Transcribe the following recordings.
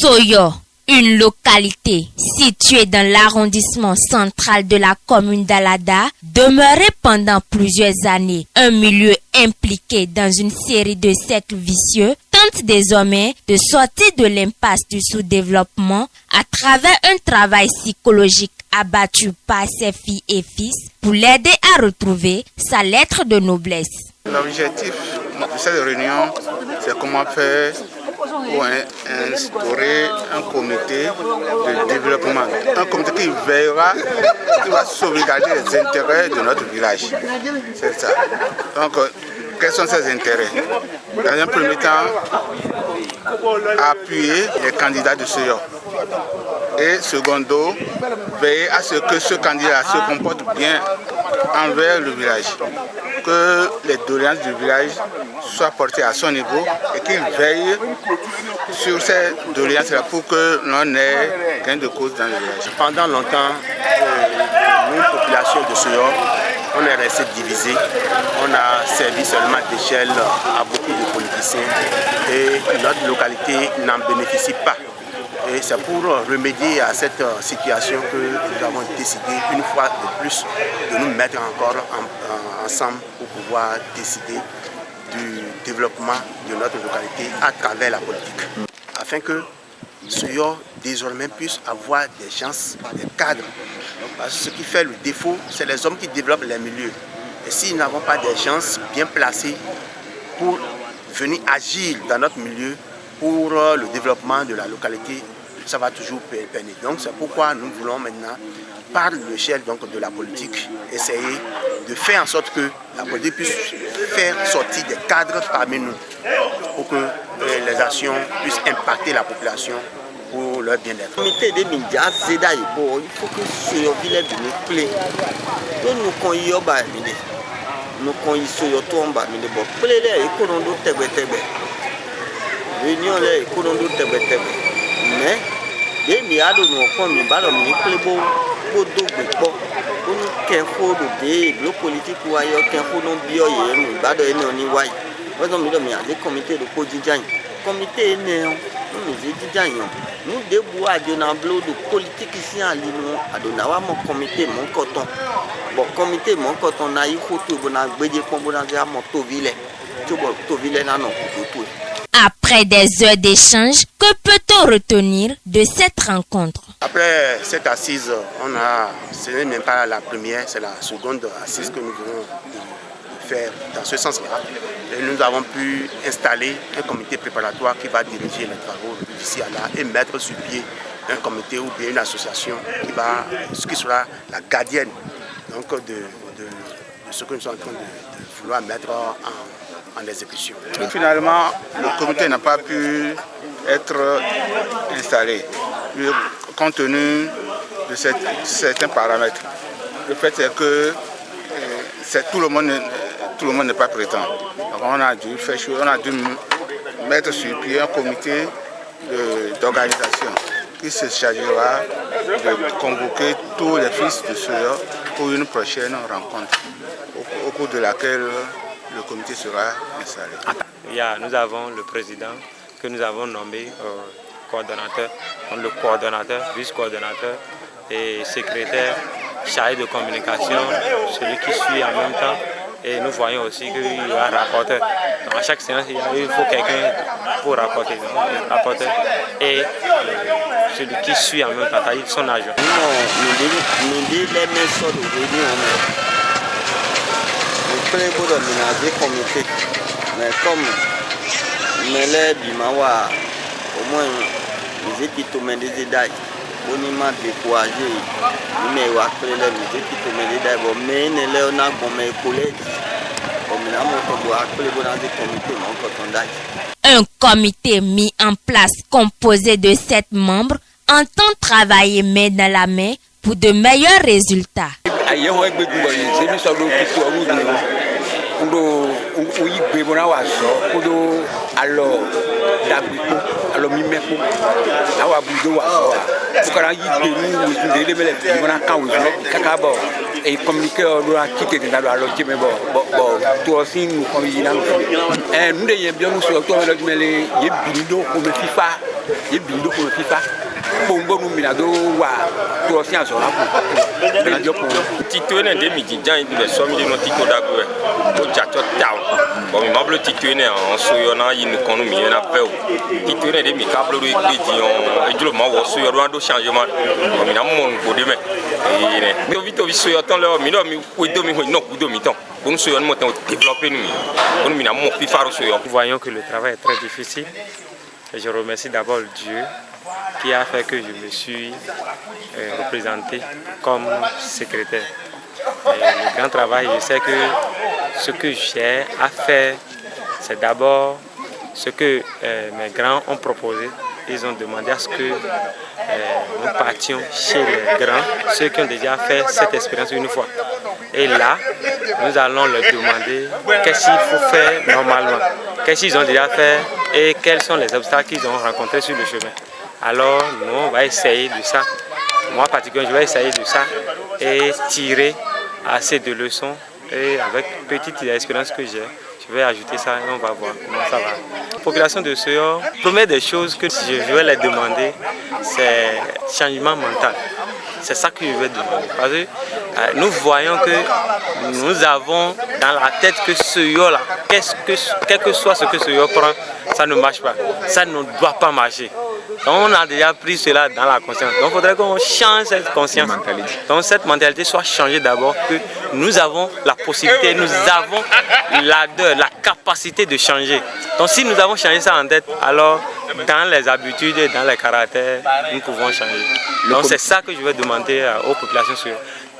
Soyo, une localité située dans l'arrondissement central de la commune d'Alada, demeurée pendant plusieurs années un milieu impliqué dans une série de cercles vicieux, tente désormais de sortir de l'impasse du sous-développement à travers un travail psychologique abattu par ses filles et fils pour l'aider à retrouver sa lettre de noblesse. L'objectif de cette réunion, c'est comment faire pour instaurer un comité de développement. Un comité qui veillera, qui va sauvegarder les intérêts de notre village. C'est ça. Donc, quels sont ces intérêts? Dans un premier temps, appuyer les candidats de Soyo. Et secondo, veiller à ce que ce candidat se comporte bien envers le village. Que les doléances du village soient portées à son niveau et qu'il veille sur ces doléances-là pour que l'on ait gain de cause dans le village. Pendant longtemps, nous, population de Soyo, on est resté divisé. On a servi seulement d'échelle à beaucoup de politiciens et notre localité n'en bénéficie pas. Et c'est pour remédier à cette situation que nous avons décidé une fois de plus de nous mettre encore ensemble pour pouvoir décider du développement de notre localité à travers la politique. Afin que Soyo désormais puisse avoir des chances, des cadres. Parce que ce qui fait le défaut, c'est les hommes qui développent les milieux. Et s'ils n'avons pas des chances bien placées pour venir agir dans notre milieu, pour le développement de la localité, ça va toujours peiner. Donc c'est pourquoi nous voulons maintenant, par l'échelle de la politique, essayer de faire en sorte que la politique puisse faire sortir des cadres parmi nous pour que les actions puissent impacter la population pour leur bien-être. Le comité des médias, c'est d'ailleurs, il faut que ce village nous plaît. Nous connaissons nous connaissons tout en bas, mais bon, plaît les économies de réunion les économies de mais des milliards de nous comme nous ballons nous plaît beau pour nous qu'un faux de politique ou ailleurs qu'un faux non bio et nous ballons nous ni wai. Par exemple, nous avons des comités de quotidien, comité néant, nous debout à un bloc de politique ici en ligne, à Donawa mon comité mon coton. Bon comité mon coton a eu photo bon a bédié comme bon a mon tovile. Tout bon tovile na non tout. Après des heures d'échange, que peut-on retenir de cette rencontre? Après cette assise, ce n'est même pas la première, c'est la seconde assise que nous venons de faire dans ce sens-là. Et nous avons pu installer un comité préparatoire qui va diriger les travaux d'ici à là et mettre sur pied un comité ou bien une association qui sera la gardienne donc, de ce que nous sommes en train de vouloir mettre en exécution. Finalement, le comité n'a pas pu être installé compte tenu de certains paramètres. Le fait est que tout le monde n'est pas présent. Donc on a dû faire chose, on a dû mettre sur pied un comité d'organisation qui se chargera de convoquer tous les fils de Soyo pour une prochaine rencontre au cours de laquelle le comité sera installé. Nous avons le président que nous avons nommé coordonnateur, le coordonnateur, vice-coordonnateur et secrétaire chargé de communication, celui qui suit en même temps. Et nous voyons aussi qu'il y a un rapporteur. Donc à chaque séance, il faut quelqu'un pour rapporter. Et celui qui suit en même temps, c'est-à-dire son agent. Nous avons aménagé le comité, mais comme Mélé Bimawa, au moins les équipes des détails, on m'a découragé, mais on a créé les équipes des détails, mais on a gommé les collègues, un comité mis en place composé de 7 membres entend travailler main dans la main pour de meilleurs résultats. Et communiquer à qui est dans la logique, mais bon, tout aussi nous conviens. Nous devons bien nous sortir, mais les bidoux, on me fait pas. il bindo pour FIFA bongo nous minado wa to si aso la ko tito ne de mi jan il de so mi de no tito dago e o ja to taw bo mi mablo tito ne on so yo na yin kon mi na pe o tito ne de mi kablo do igbe di on ejulo ma wo so yo do changement bo mi na mo ko de me e ne mi vito vi so yo ton le mi no mi ko do mi ho no ku do mi ton bon so yo mo ton développer nous bon mi na mo FIFA so yo. Voyons que le travail est très difficile et je remercie d'abord Dieu qui a fait que je me suis représenté comme secrétaire. Et le grand travail, je sais que ce que j'ai à faire, c'est d'abord ce que mes grands ont proposé. Ils ont demandé à ce que nous partions chez les grands, ceux qui ont déjà fait cette expérience une fois. Et là, nous allons leur demander qu'est-ce qu'il faut faire normalement, qu'est-ce qu'ils ont déjà fait et quels sont les obstacles qu'ils ont rencontrés sur le chemin. Alors, nous, on va essayer de ça. Moi, particulièrement, je vais essayer de ça et tirer assez de leçons. Et avec petite expérience que j'ai, je vais ajouter ça et on va voir comment ça va. La population de Soyor, la première des choses que je vais leur demander, c'est changement mental. C'est ça que je vais demander. Parce que nous voyons que nous avons dans la tête que Soyor, là, quel que soit ce que Soyor prend, ça ne marche pas. Ça ne doit pas marcher. Donc on a déjà pris cela dans la conscience. Donc il faudrait qu'on change cette conscience. Donc cette mentalité soit changée d'abord, que nous avons la possibilité, nous avons la capacité de changer. Donc si nous avons changé ça en tête, alors dans les habitudes et dans les caractères, nous pouvons changer. Donc c'est ça que je vais demander aux populations,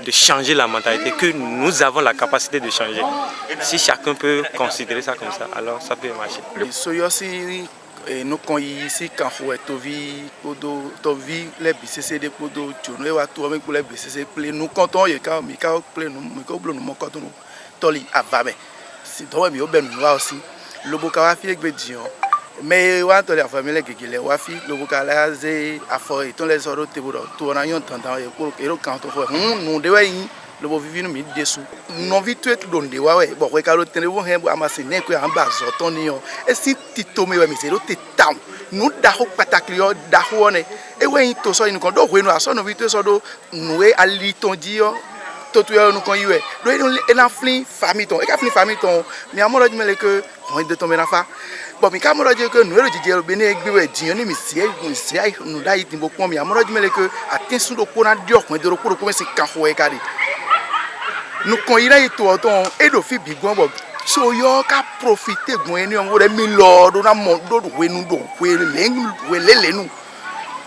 de changer la mentalité, que nous avons la capacité de changer. Si chacun peut considérer ça comme ça, alors ça peut marcher. Et nous quand ici quand on est tovi les BCC des podos tu nous va tout avec les BCC nous comptons et quand mi quand plein nous quand nous comptons toli avame si toi mi oben nous aussi le boka fi egbeji mais wa to la famille gele wa fi le boka la ze afo et ton les autres tout na yon tendant et pour et quand on nous de yin le bo vivi nous mi dessous non vite tout donde wa we bo we ka lo tene wo hen bo amase ne ko amba zoton ni yo e si tito me we mi se lo te town nous da ho pataki yo da ho ne e we yin to so yin kon do we no aso no vite so do nous e ali ton di yo to tu yo nous kon yiwe do e na flin famille ton e ka flin famille ton mi amoro di mele que on de tomber na fa bon mi ka amoro di que nous e lo jije lo bene egbe we di yo ni mi si ai nous da yi timbo kon mi amoro di mele que atensu do ko na di okun de ro ko me se kan ho e ka ri nous quand il a été autant et de filles bigouan bon Soyor ka profiter gon ni on wo mi lord na mo do we nu do we le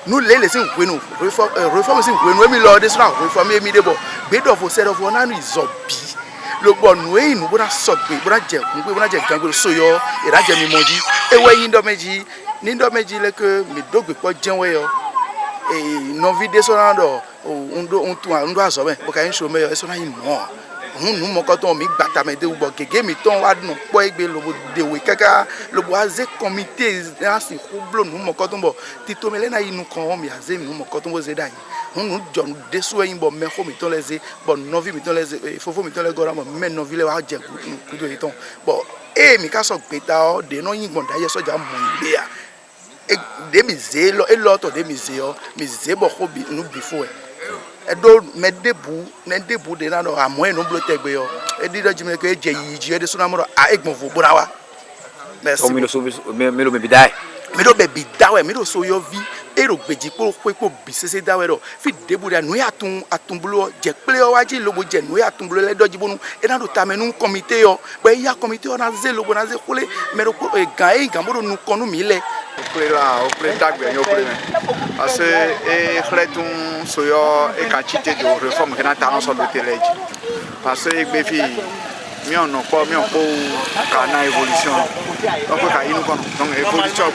nous les laisser we nu reform si we nu mi lord this na reform mi de bo bed of set of na nu izobi lo bo nu e nu bo na so gbe bo na je kun gbe bo na je gan gbe Soyor e ra je mi moji e we yin do meji ni do meji le ke mi do gbe po jen we yo e no video so na do ndo aso be bo ka yin show me yo e so na yin mo nous mon quand on mi bata me de bo gege mi ton wa no po egbe lo de we kaka lo bo aze comité na si kublo nous mon quand on bo tito mele na inu kon mi aze nous mon quand on bo ze dai nous jon de so yin bo me ko mi ton leze bo novi mi ton leze fofo mi ton le gora mo me novi le wa je ku do iton bo e mi ka so peta o de no yin gbon da ye so ja mo ile ya e de mi ze lo e lo to de mi ze o mi ze bo ko bi nu before edo me debu de na no amo enu blotegbe yo edi do jime ko eje yiji ede so na mo a egbon fo bora wa merci mi lo so me lo me bidai mi do be bidawe mi do so yo vi ero gbeji po bisese dawe ro fi debu da nu ya atunbulo je ple o waji lobo je nu ya atunbulo le do jibonu e na do ta me nu comité yo be ya comité o na ze lobo na ze kule me ro ko gan mo do nu konu mi le o ple dagbe yo ple parce e khletun Soyor e quantité de réforme que na ta no so do teleji parce que egbe fi mi on po kana évolution donc ka inu kon donc évolution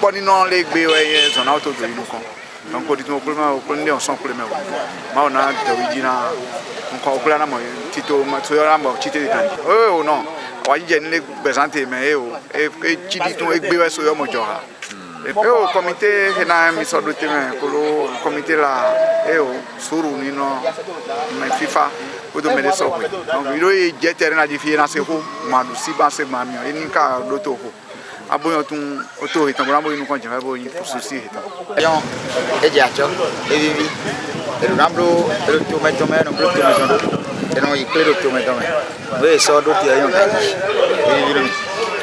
po ni non le gbe we zona auto do inu kon donc ko ditmo problème o ko ndi on son problème ma ona de widina on ko na mo tito ma Soyor na mo tite de kan o non wa je ni le présenter mais e chidi ton egbe we Soyor mo joha et puis au comité na mi so do teme ko lo comité la suru ni no ma FIFA o do mele so donc il y a terrain na difference ko ma do si ba se ma mi ni ka do to ko aboyon ton autorité bon aboyon nous continue aboyon pour souci yon ejacho evivi el namblo el tomate et non il clair tomate we so do ti yon kaji evivi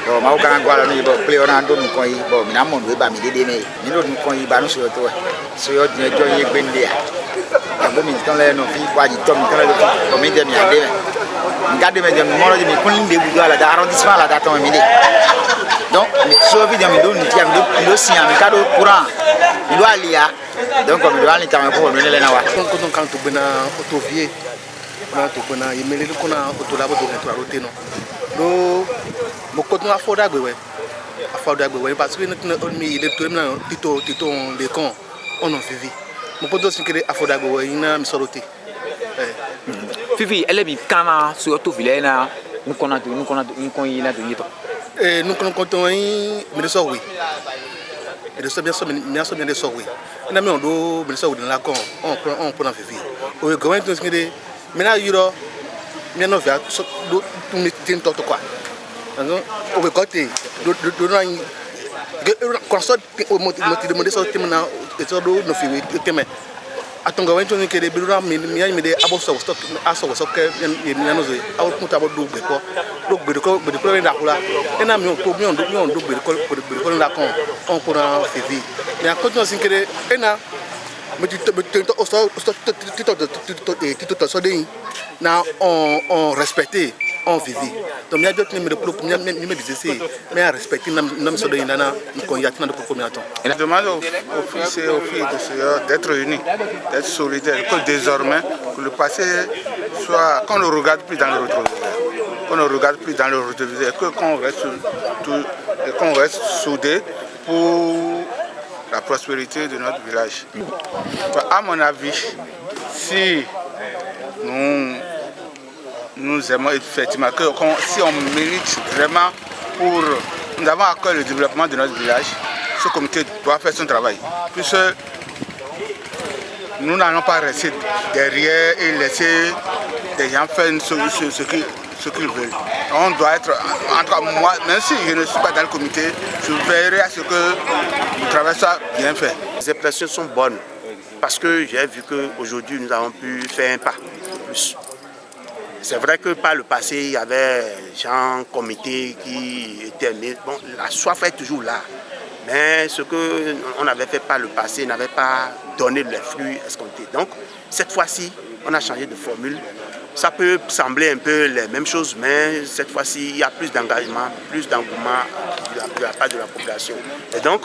bon ma ka ngwala ni bo play on do nko yi bo mi na mo we ba mi dede me ni do nko yi ba no so to so yo din ejo yi gbende a bo mi tan le no fi kwa ji to mi tan le ko mi de mi ade ngade me de mo lo ni kun de bu ala da arrondissement la da ton mi de donc so vi de mi do ni ti am do si am ka do courant il doit aller donc comme il doit aller quand pour mener na wa donc quand tu bena autovie na to bena yemele ko na auto la bo do to arote no do mo ko tun afoda gbe we parce que mi il est tout na tito les cons on en vivi mo ko do sin kere afoda gbe we ina mi sorote Fifi elle bi kana sur auto ville na nous kon yi na do yito nous kon yi mi so oui et de ça bien de so oui na mi on do mi so oui dans la con on prend en vivi o go wen to sin kere mi na yiro mi no via do tu tin to quoi o be côté do ran quand ça mo demandé ça temna et ça do no fi teme atonga wen to ni kede bi ram mi de abo so stock aso so ke ni na no zo awo kunta bo do gbe ko da kula e na mi on do gbe ko la kon on ko na fi mais à côté sin kede e na me to so tito so de na on respecter on vivait donc il y a d'autres me disait mais à respecter nam so de nana ko yatina de pour combien de temps je demande aux fils et aux filles de Seigneur d'être unis, d'être solidaires, que désormais que le passé soit qu'on ne regarde plus dans le rétroviseur, que qu'on reste soudés pour la prospérité de notre village. À mon avis, si nous aimons effectivement, si on mérite vraiment pour... Nous avons à cœur le développement de notre village, ce comité doit faire son travail. Puisque nous n'allons pas rester derrière et laisser les gens faire ce qu'ils veulent. On doit être, en tout cas moi, même si je ne suis pas dans le comité, je veillerai à ce que le travail soit bien fait. Les impressions sont bonnes parce que j'ai vu qu'aujourd'hui nous avons pu faire un pas de plus. C'est vrai que par le passé, il y avait des gens, comités qui étaient... Bon, la soif est toujours là. Mais ce qu'on avait fait par le passé n'avait pas donné le flux escompté. Donc, cette fois-ci, on a changé de formule. Ça peut sembler un peu les mêmes choses, mais cette fois-ci, il y a plus d'engagement, plus d'engouement de la part de la population. Et donc,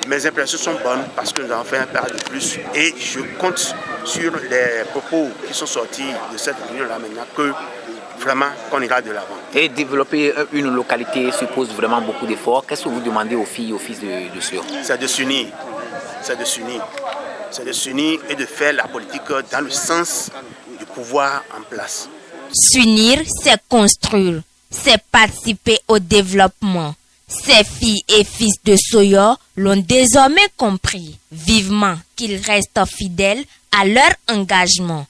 mes impressions sont bonnes parce que nous avons fait un pas de plus. Et je compte sur les propos qui sont sortis de cette réunion-là maintenant que vraiment qu'on ira de l'avant. Et développer une localité suppose vraiment beaucoup d'efforts. Qu'est-ce que vous demandez aux filles et aux fils de Soyo? C'est de s'unir. C'est de s'unir. C'est de s'unir et de faire la politique dans le sens du pouvoir en place. S'unir, c'est construire, c'est participer au développement. Ces filles et fils de Soyo l'ont désormais compris, vivement qu'ils restent fidèles à leur engagement.